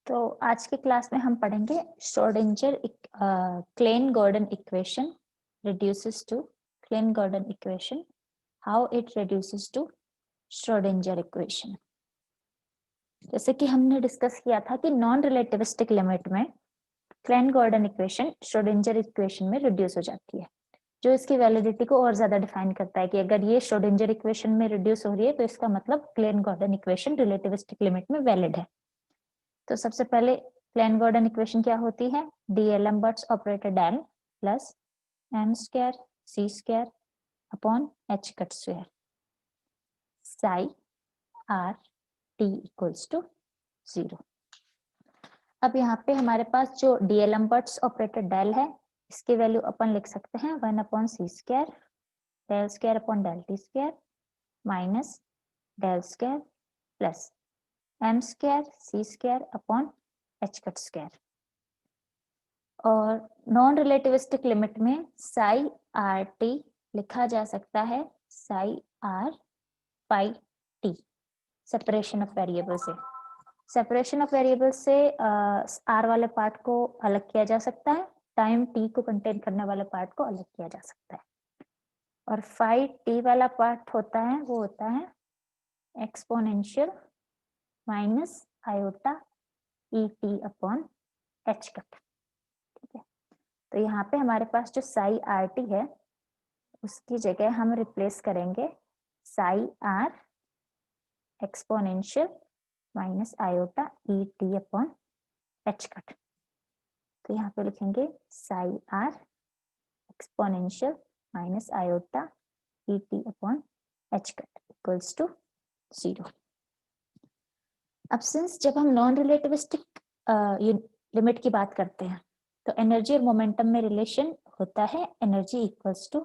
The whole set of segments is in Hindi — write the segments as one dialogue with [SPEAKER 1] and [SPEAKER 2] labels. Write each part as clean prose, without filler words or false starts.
[SPEAKER 1] तो आज के क्लास में हम पढ़ेंगे Schrodinger Klein Gordon equation reduces to Klein Gordon equation, how it reduces to Schrodinger equation. जैसे कि हमने डिस्कस किया था कि नॉन रिलेटिविस्टिक लिमिट में Klein Gordon equation Schrodinger equation में रिड्यूस हो जाती है, जो इसकी वैलिडिटी को और ज्यादा डिफाइन करता है कि अगर ये श्रोडिंजर इक्वेशन में रिड्यूस हो रही है तो इसका मतलब Klein Gordon equation relativistic limit में वैलिड है। तो सबसे पहले क्लेन गॉर्डन इक्वेशन क्या होती है? D'Alembert's operator del plus M square C square upon H cut square psi R T equals to 0। अब यहाँ पे हमारे पास जो डीएलएम्बर्ट्स ऑपरेटर डेल है, इसकी वैल्यू अपन लिख सकते हैं 1 अपॉन सी square del square upon del T square minus del square plus M square सी square upon H cut square. और नॉन रिलेटिविस्टिक लिमिट में साई आर टी लिखा जा सकता है psi R pi T, separation of variable से। सेपरेशन ऑफ वेरिएबल से आर वाले पार्ट को अलग किया जा सकता है, टाइम टी को कंटेन करने वाले पार्ट को अलग किया जा सकता है। और फाई टी वाला पार्ट होता है, वो होता है exponential minus iota e t upon H cut. ठीक है, तो यहाँ पे हमारे पास जो साई आर टी है उसकी जगह हम रिप्लेस करेंगे psi r exponential minus iota e t upon H cut. तो यहाँ पे लिखेंगे psi r exponential minus iota e t upon H cut equals to 0। अब सिंस जब हम नॉन रिलेटिविस्टिक लिमिट की बात करते हैं तो एनर्जी और मोमेंटम में रिलेशन होता है energy equals to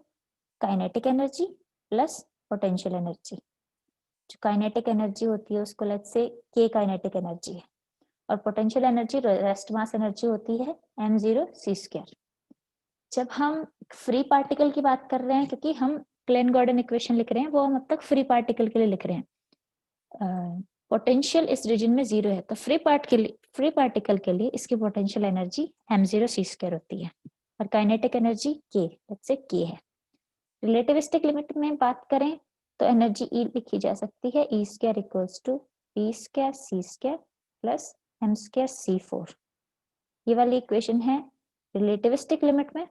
[SPEAKER 1] kinetic energy plus potential energy. जो काइनेटिक एनर्जी होती है उसको लेट्स से के काइनेटिक एनर्जी है, और potential energy rest mass energy होती है m0 c स्क्वायर। जब हम फ्री पार्टिकल की बात कर रहे हैं, क्योंकि हम क्लेन गॉर्डन इक्वेशन लिख रहे हैं वो हम अब तक फ्री पार्टिकल के लिए लिख रहे हैं, पोटेंशियल इस रीजन में 0 है, तो फ्री पार्टिकल के लिए इसकी potential energy m0 c square होती है और kinetic energy k let's say k है। रिलेटिविस्टिक लिमिट में बात करें तो एनर्जी E लिखी जा सकती है E square equals to P square C square plus M square C4। ये वाली इक्वेशन है रिलेटिविस्टिक लिमिट में।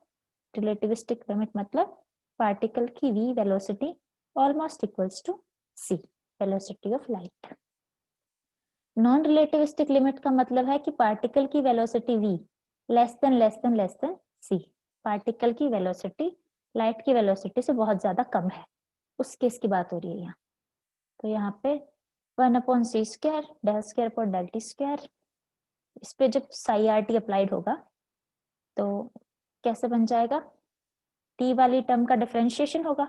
[SPEAKER 1] रिलेटिविस्टिक लिमिट मतलब पार्टिकल की v velocity almost equals to c, velocity of light. Non relativistic limit का मतलब है कि पार्टिकल की velocity v less than c, particle की वेलोसिटी लाइट की वेलोसिटी से बहुत ज्यादा कम है, उस केस की बात हो रही है यहाँ। तो यहाँ पे 1 अपॉन सी square del square upon del T square, इस पे जब साई आर टी अप्लाइड होगा तो कैसे बन जाएगा? टी वाली टर्म का डिफरेंशिएशन होगा,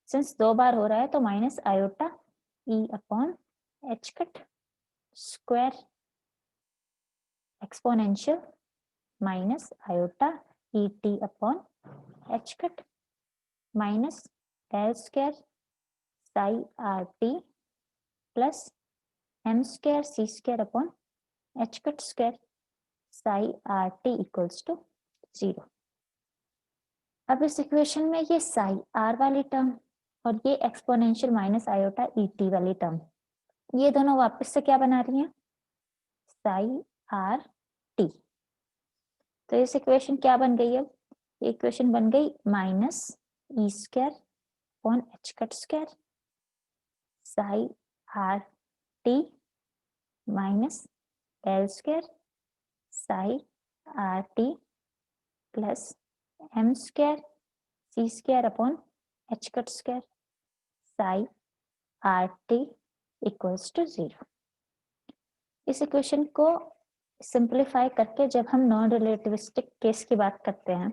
[SPEAKER 1] सिंस 2 बार हो रहा है तो minus iota e upon H cut square exponential minus iota e t upon H cut minus del square psi are t plus M square C square upon H cut square psi R T equals to 0। अब इस इक्वेशन में ये साई आर वाली टर्म और ये exponential minus iota e T वाली टर्म, ये दोनों वापस से क्या बना रही हैं? Psi R T. तो इस इक्वेशन क्या बन गई? अब इक्वेशन बन गई minus e square upon H cut square psi are t minus del square psi are t plus M square C square upon H cut square psi R T equals to 0। इस इक्वेशन को सिंप्लीफाई करके जब हम नॉन रिलेटिविस्टिक केस की बात करते हैं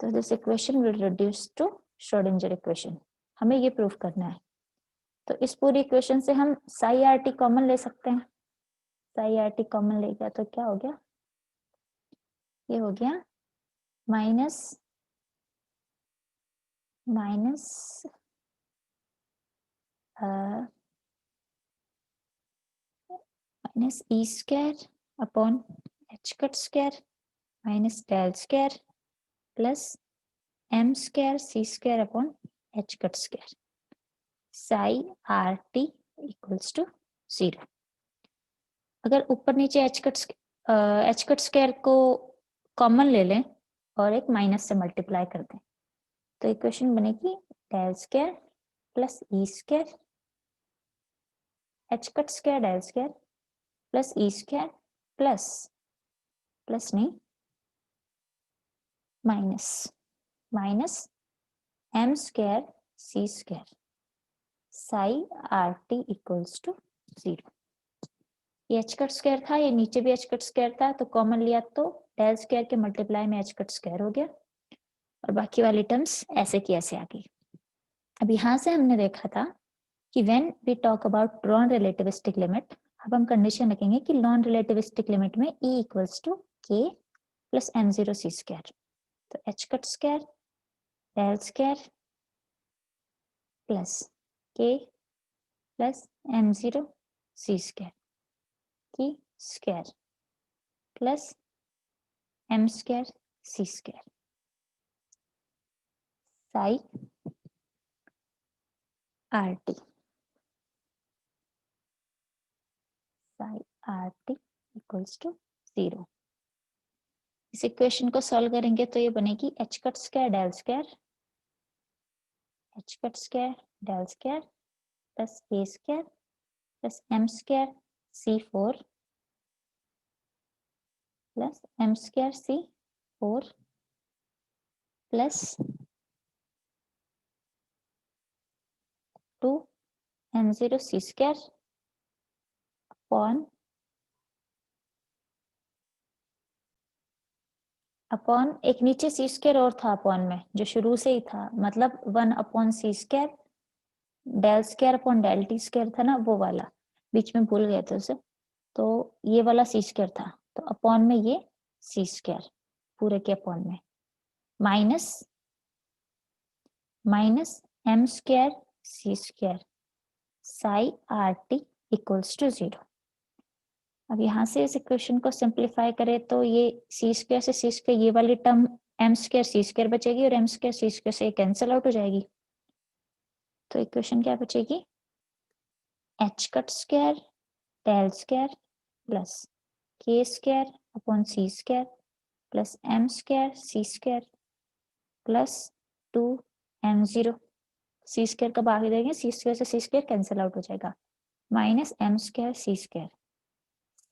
[SPEAKER 1] तो this equation will reduce to Schrodinger equation. हमें ये प्रूव करना है। तो इस पूरी इक्वेशन से हम साई आर टी कॉमन ले सकते हैं। साई आर टी कॉमन ले गया तो क्या हो गया? ये हो गया minus minus e square upon H cut square minus del square plus M square C square upon H cut square psi R T equals to 0। अगर ऊपर नीचे एच कट स्क्वायर को कॉमन ले लें और एक माइनस से मल्टीप्लाई कर दें तो इक्वेशन बनेगी del square plus E square H cut square del square plus E square plus नहीं minus M square C square psi R T equals to 0। ये एच कट स्क्वायर था, ये नीचे भी एच कट स्क्वायर था तो कॉमन लिया तो डेल स्क्वायर के मल्टीप्लाई में एच कट स्क्वायर हो गया और बाकी वाली टर्म्स ऐसे की ऐसे आ गई। अब यहाँ से हमने देखा था कि when we talk about non relativistic limit, अब हम कंडीशन रखेंगे कि नॉन रिलेटिविस्टिक लिमिट में e equals to k plus M zero C square, तो H cut square del square plus k plus M zero सी स्क्वायर की square plus M square C square psi R T equals to 0। इस इक्वेशन को सॉल्व करेंगे तो ये बनेगी H cut square del square plus ए स्क्वायर प्लस एम स्क्वायर सी 4 प्लस एम स्क्वायर सी 4 प्लस 2 एम जीरो सी स्क्वायर अपॉन एक नीचे सी स्क्वायर और था अपॉन में जो शुरू से ही था, मतलब 1 अपॉन सी square del square upon del T square था ना, वो वाला बीच में भूल गए थे उसे, तो ये वाला सी स्क्वायर था तो अपॉन में ये सी स्क्वायर पूरे के अपॉन में minus M square C square psi R T equals to 0। अब यहाँ से इस इक्वेशन को सिंप्लीफाई करें तो ये सी स्क्वायर से सी स्क्वायर ये वाली टर्म एम स्क्वायर सी स्क्वायर बचेगी और एम स्क्वायर सी स्क्वायर से कैंसिल आउट हो जाएगी, तो इक्वेशन क्या बचेगी h cut square del square plus के स्क्वायर अपॉन सी स्क्वायर प्लस एम स्क्वायर सी स्क्वायर प्लस 2 एम जीरो सी स्क्वायर का बाहर देंगे सी स्क्वायर से सी स्क्वायर कैंसिल आउट हो जाएगा minus M square C square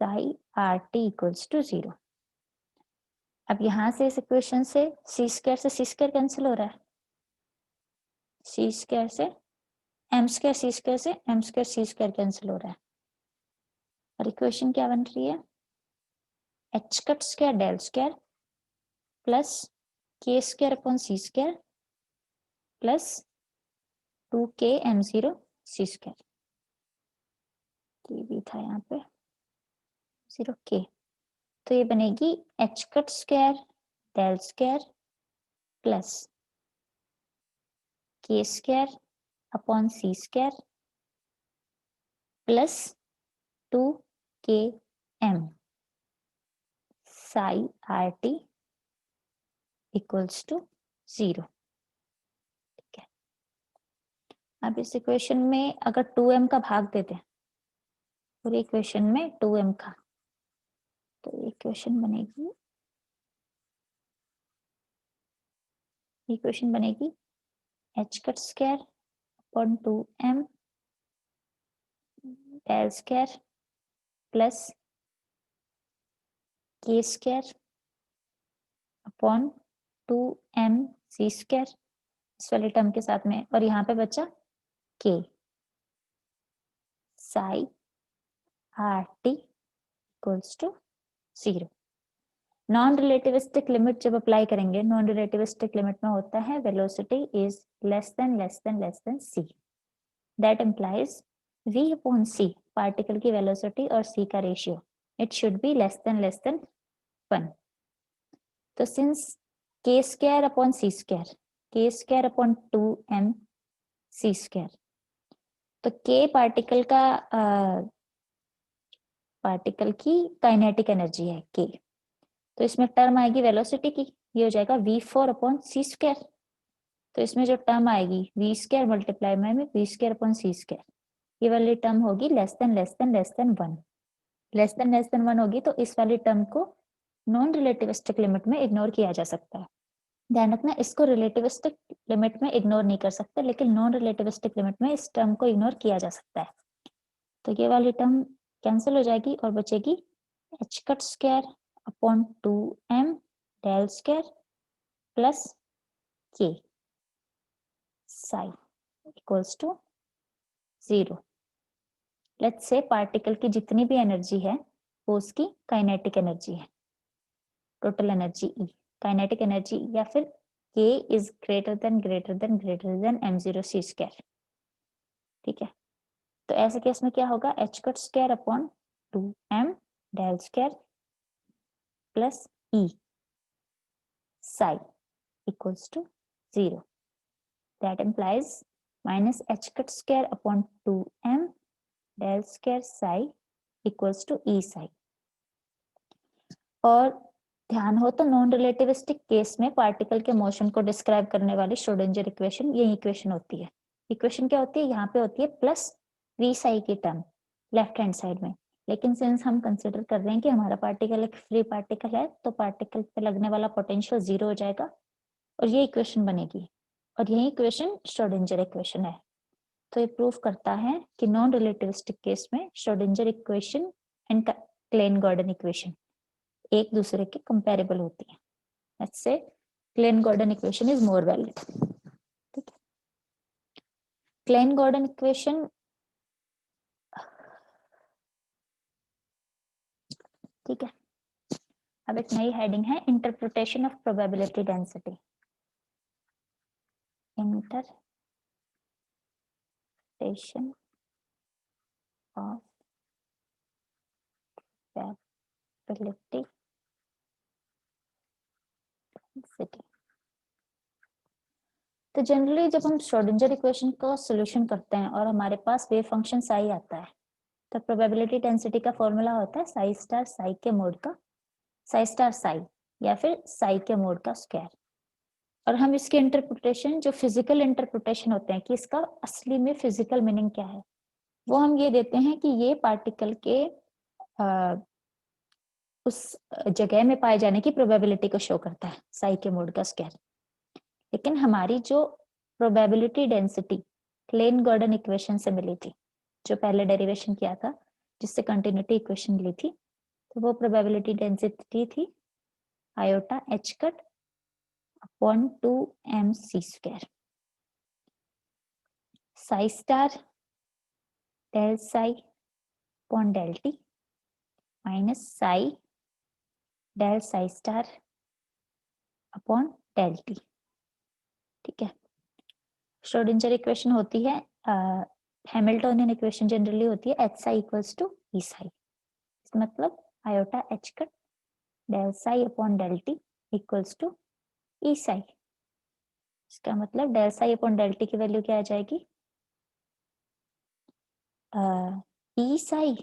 [SPEAKER 1] psi R T equals to 0। अब यहां से इस इक्वेशन से सी स्क्वायर कैंसिल हो रहा है, सी स्क्वायर से एम स्क्वायर सी स्क्वायर से एम स्क्वायर सी स्क्वायर कैंसिल हो रहा है और इक्वेशन क्या बन रही है H cut square del square plus के स्क्वायर अपॉन सी square plus 2k M zero सी स्क्वायर, भी था यहाँ पे 0k, तो ये बनेगी H cut square del square plus के square upon C square plus 2k M psi R T equals to 0। ठीक है, अब इस इक्वेशन में अगर 2m का भाग देते हैं पूरी इक्वेशन में 2m का, तो इक्वेशन बनेगी H cut square upon 2m del square plus के square upon 2m c square इस वाले टर्म के साथ में और यहाँ पे बचा k psi R T equals to 0। Non relativistic limit जब अप्लाई करेंगे, नॉन रिलेटिविस्टिक लिमिट में होता है velocity is less than c, that implies v upon c particle की वेलोसिटी और c का ratio it should be less than 1। तो since k square upon upon 2m c square, तो k पार्टिकल का पार्टिकल की काइनेटिक एनर्जी है k, तो इसमें टर्म आएगी वेलोसिटी की, ये हो जाएगा v4/c²। तो इसमें जो टर्म आएगी v² मल्टीप्लाई में v²/c², ये वाली टर्म होगी लेस देन 1। लेस देन 1 होगी तो इस वाली टर्म को नॉन रिलेटिविस्टिक लिमिट में इग्नोर किया जा सकता है। ध्यान रखना, इसको रिलेटिविस्टिक लिमिट में इग्नोर नहीं कर सकते, लेकिन नॉन रिलेटिविस्टिक लिमिट में इस टर्म को इग्नोर किया जा सकता है। तो ये वाली टर्म कैंसिल हो जाएगी और बचेगी h²/2m del square plus k psi equals to 0। Let's say particle की जितनी भी एनर्जी है वो उसकी काइनेटिक एनर्जी है, total energy E, kinetic energy, या फिर K is greater than m0c²। ठीक है, तो ऐसे केस में क्या होगा, h²/2m del square plus E psi equals to 0. That implies minus h²/2m del square psi equals to E psi. और ध्यान हो तो नॉन रिलेटिविस्टिक केस में पार्टिकल के मोशन को डिस्क्राइब करने वाली श्रोडिंजर इक्वेशन ये इक्वेशन होती है। इक्वेशन क्या होती है, यहाँ पे होती है प्लस v psi की टर्म लेफ्ट हैंड साइड में, लेकिन सिंस हम कंसिडर कर रहे हैं कि हमारा पार्टिकल एक फ्री पार्टिकल है तो पार्टिकल पे लगने वाला पोटेंशियल 0 हो जाएगा और ये इक्वेशन बनेगी, और यही इक्वेशन श्रोडिंजर इक्वेशन है। तो ये प्रूव करता है कि नॉन रिलेटिविस्टिक केस में Schrodinger equation and Klein Gordon equation एक दूसरे के कंपेरेबल होती है। Let's say Klein Gordon equation is more valid. ठीक है, क्लेन गॉर्डन इक्वेशन, ठीक है, अब एक नई हेडिंग है interpretation of probability density. Interpretation of probability density. तो जनरली जब हम श्रोडिंजर इक्वेशन का सॉल्यूशन करते हैं और हमारे पास वेव फंक्शन साई आता है तो प्रोबेबिलिटी डेंसिटी का फॉर्मूला होता है साई स्टार साई के मोड का, साई स्टार साई या फिर साई के मोड का स्क्वायर। और हम इसके इंटरप्रिटेशन, जो फिजिकल इंटरप्रिटेशन होते हैं कि इसका असली में फिजिकल मीनिंग क्या है, वो हम ये देते हैं कि ये पार्टिकल के उस जगह में पाए जाने की प्रोबेबिलिटी को शो करता है साई के मोड का स्क्वायर। लेकिन हमारी जो probability density Klein Gordon equation से मिली थी, जो पहले डेरिवेशन किया था जिससे कंटिन्यूटी इक्वेशन ली थी, तो वो प्रोबेबिलिटी डेंसिटी थी iota h²/2m c², Sai star del psi upon del t minus psi del psi star upon del t। ठीक है, श्रोडिंजर इक्वेशन होती है, हैमिल्टोनियन इक्वेशन जनरली होती है h psi equals to e psi, मतलब iota h del psi upon del t equals to e psi। इसका मतलब del psi upon del t की वैल्यू क्या आ जाएगी, e psi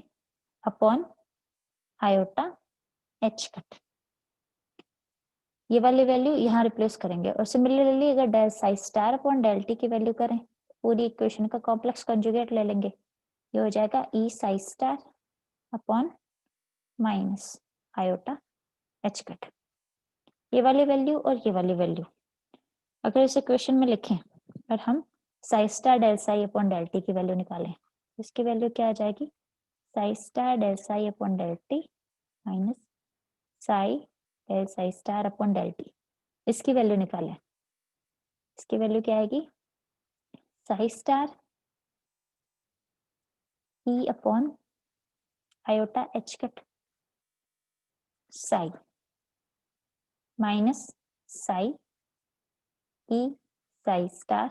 [SPEAKER 1] upon iota h²। ये वाली वैल्यू यहाँ रिप्लेस करेंगे और सिमिलरली अगर del psi star upon del t की वैल्यू करें, पूरी इक्वेशन का कॉम्प्लेक्स कंजुगेट ले लेंगे, ये हो जाएगा e psi star upon minus iota h²। ये वाली वैल्यू और ये वाली वैल्यू अगर इस इक्वेशन में लिखें और हम Sai star del psi upon del t की वैल्यू निकालें, इसकी वैल्यू क्या आ जाएगी, Sai star del psi upon del t minus psi del psi star upon del t। इसकी वैल्यू निकालें, इसकी वैल्यू क्या आएगी, Sai star e upon iota h² Sai minus psi e Sai star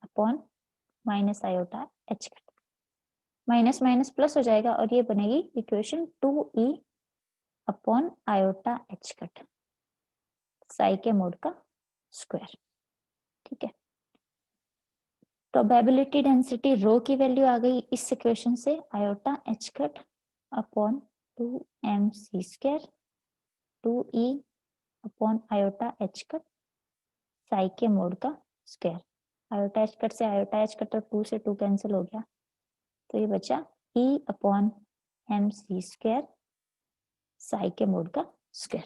[SPEAKER 1] upon minus iota h²। Minus minus plus हो जाएगा और ये बनेगी equation 2e upon iota h² Sai के मोड का स्क्वायर। ठीक है, प्रोबेबिलिटी डेंसिटी रो की वैल्यू आ गई इस इक्वेशन से iota h² upon 2mc² 2e upon iota h cut Sai के मोड का स्क्वायर। आयोटा h कट से आयोटा h कट, तो 2 से 2 कैंसिल हो गया, तो ये बचा e अपॉन mc² साई के मोड का स्क्वायर।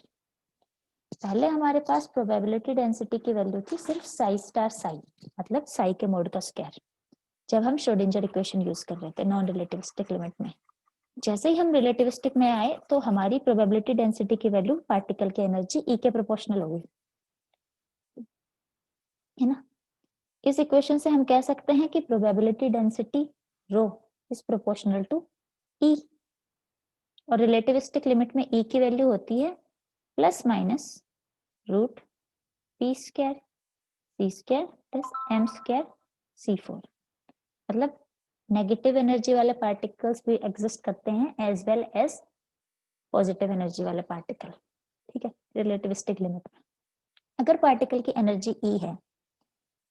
[SPEAKER 1] पहले हमारे पास प्रोबेबिलिटी डेंसिटी की वैल्यू थी सिर्फ साई स्टार साई, मतलब साई के मोड का स्क्वायर, जब हम श्रोडिंगर इक्वेशन यूज कर रहे थे नॉन रिलेटिविस्टिक लिमिट में। जैसे ही हम रिलेटिविस्टिक में आए तो हमारी प्रोबेबिलिटी डेंसिटी की वैल्यू पार्टिकल की एनर्जी ई के प्रोपोर्शनल होगी, है ना। इस इक्वेशन से हम कह सकते हैं कि probability density rho is proportional to E, और रिलेटिविस्टिक लिमिट में ई की वैल्यू होती है plus minus root P square सी square plus M square C4। मतलब नेगेटिव एनर्जी वाले पार्टिकल्स भी एग्जिस्ट करते हैं as well as positive energy वाले पार्टिकल, ठीक है, रिलेटिविस्टिक लिमिट में। अगर पार्टिकल की एनर्जी ई है,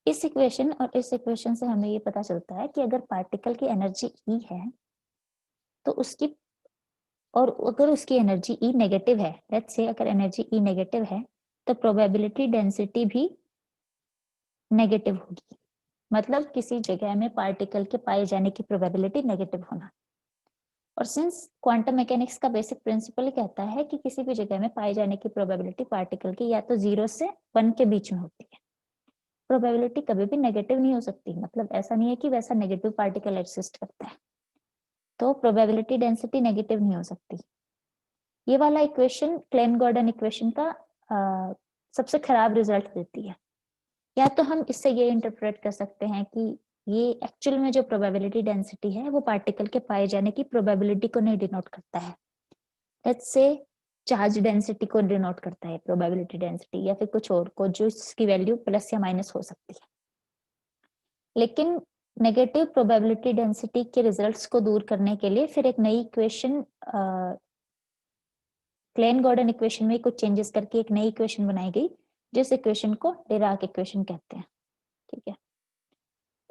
[SPEAKER 1] इस इक्वेशन और इस इक्वेशन से हमें ये पता चलता है कि अगर पार्टिकल की एनर्जी ई है तो उसकी, और अगर उसकी एनर्जी ई नेगेटिव है, लेट्स से अगर एनर्जी ई नेगेटिव है तो प्रोबेबिलिटी डेंसिटी भी नेगेटिव होगी। मतलब किसी जगह में पार्टिकल के पाए जाने की प्रोबेबिलिटी नेगेटिव होना। और सिंस क्वांटम मैकेनिक्स का बेसिक प्रिंसिपल कहता है कि किसी भी जगह में पाए जाने की प्रोबेबिलिटी पार्टिकल की या तो 0 से 1 के बीच में होती है, प्रोबेबिलिटी कभी भी नेगेटिव नहीं हो सकती। मतलब ऐसा नहीं है कि वैसा नेगेटिव पार्टिकल एग्जिस्ट करता है, तो प्रोबेबिलिटी डेंसिटी नेगेटिव नहीं हो सकती। ये वाला इक्वेशन क्लेन गॉर्डन इक्वेशन का सबसे खराब रिजल्ट देती है। या तो हम इससे ये इंटरप्रेट कर सकते हैं कि ये एक्चुअल में जो प्रोबेबिलिटी डेंसिटी है वो पार्टिकल के पाए जाने की प्रोबेबिलिटी को नहीं डिनोट करता है, लेट्स से चार्ज डेंसिटी को डिनोट करता है प्रोबेबिलिटी डेंसिटी, या फिर कुछ और को जो इसकी वैल्यू प्लस या माइनस हो सकती है। लेकिन नेगेटिव प्रोबेबिलिटी डेंसिटी के रिजल्ट्स को दूर करने के लिए फिर एक नई इक्वेशन, क्लेन गॉर्डन इक्वेशन में कुछ चेंजेस करके एक नई इक्वेशन बनाई गई, जिस इक्वेशन को डिराक इक्वेशन कहते हैं, ठीक है।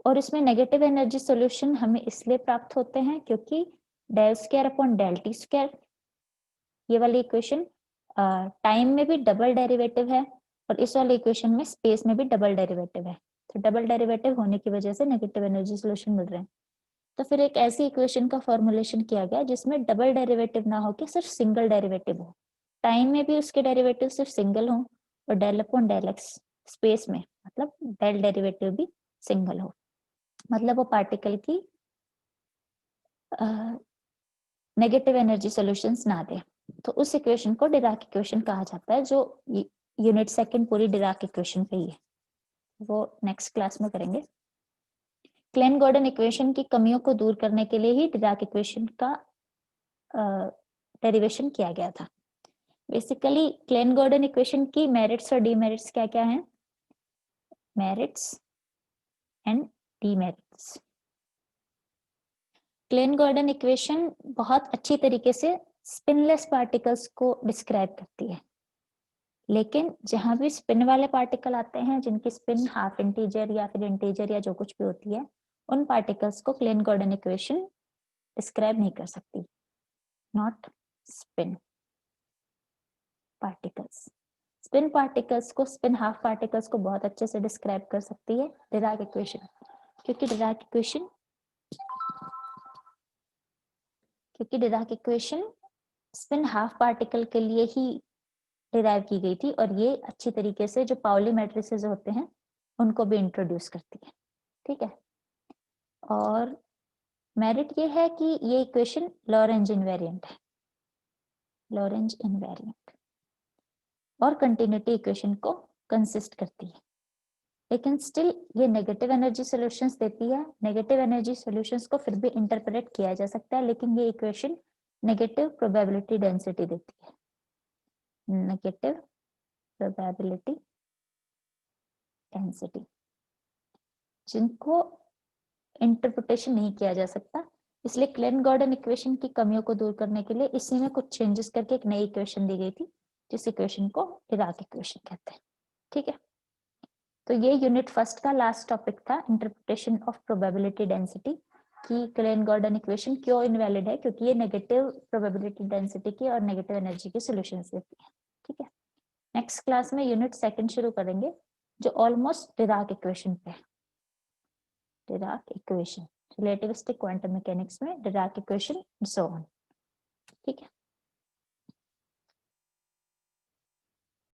[SPEAKER 1] और इसमें नेगेटिव एनर्जी सॉल्यूशन हमें इसलिए प्राप्त होते हैं क्योंकि del square upon del T square, ये वाली इक्वेशन टाइम में भी डबल डेरिवेटिव है और इस वाली इक्वेशन में स्पेस में भी डबल डेरिवेटिव है। तो डबल डेरिवेटिव होने की वजह से नेगेटिव एनर्जी सॉल्यूशन मिल रहे हैं। तो फिर एक ऐसी इक्वेशन का फॉर्मुलेशन किया गया जिसमें डबल डेरिवेटिव ना हो के सिर्फ सिंगल डेरिवेटिव हो, टाइम में भी उसके डेरिवेटिव सिर्फ सिंगल हो, और del upon del x space में मतलब डेल डेरिवेटिव भी सिंगल हो, मतलब वो पार्टिकल की नेगेटिव एनर्जी सॉल्यूशंस ना दे। तो उस इक्वेशन को डिराक इक्वेशन कहा जाता है, जो यूनिट सेकंड पूरी डिराक इक्वेशन पे ही है, वो नेक्स्ट क्लास में करेंगे। क्लेन गॉर्डन इक्वेशन की कमियों को दूर करने के लिए ही डिराक इक्वेशन का डेरिवेशन किया गया था। बेसिकली क्लेन गॉर्डन इक्वेशन की मेरिट्स और डीमेरिट्स क्या क्या हैं? Merits and demerits. Klein Gordon equation बहुत अच्छी तरीके से स्पिनलेस पार्टिकल्स को डिस्क्राइब करती है, लेकिन जहां भी स्पिन वाले पार्टिकल आते हैं जिनकी स्पिन हाफ इंटीजर या फिर इंटीजर या जो कुछ भी होती है, उन पार्टिकल्स को क्लेन गॉर्डन इक्वेशन डिस्क्राइब नहीं कर सकती। Not spin particles. Spin particles को, स्पिन हाफ पार्टिकल्स को बहुत अच्छे से डिस्क्राइब कर सकती है डिराक इक्वेशन, क्योंकि Dirac equation spin half particle के लिए ही डिराइव की गई थी, और ये अच्छी तरीके से जो पाउली मैट्रिसेस होते हैं उनको भी इंट्रोड्यूस करती है, ठीक है। और मेरिट ये है कि ये इक्वेशन लॉरेंज इनवेरिएंट है, लॉरेंज इनवेरिएंट, और कंटिन्यूटी इक्वेशन को कंसिस्ट करती है। लेकिन स्टिल ये नेगेटिव एनर्जी सॉल्यूशंस देती है। नेगेटिव एनर्जी सॉल्यूशंस को फिर भी इंटरप्रेट किया जा सकता है, लेकिन ये इक्वेशन नेगेटिव प्रोबेबिलिटी डेंसिटी देती है, नेगेटिव प्रोबेबिलिटी डेंसिटी, जिनको इंटरप्रिटेशन नहीं किया जा सकता। इसलिए क्लेन गॉर्डन इक्वेशन की कमियों को दूर करने के लिए इसी में कुछ चेंजेस करके एक नई इक्वेशन दी गई थी, जिस इक्वेशन को डिराक इक्वेशन कहते हैं, ठीक है। तो ये यूनिट फर्स्ट का लास्ट टॉपिक था, इंटरप्रिटेशन ऑफ प्रोबेबिलिटी डेंसिटी। कि क्लेन गॉर्डन इक्वेशन क्यों इनवैलिड है, क्योंकि ये नेगेटिव प्रोबेबिलिटी डेंसिटी की और नेगेटिव एनर्जी की सॉल्यूशंस देती है। ठीक है, नेक्स्ट क्लास में यूनिट सेकंड शुरू करेंगे जो ऑलमोस्ट डिराक इक्वेशन पे, Dirac equation, relativistic quantum mechanics में डिराक इक्वेशन सो ऑन। ठीक है।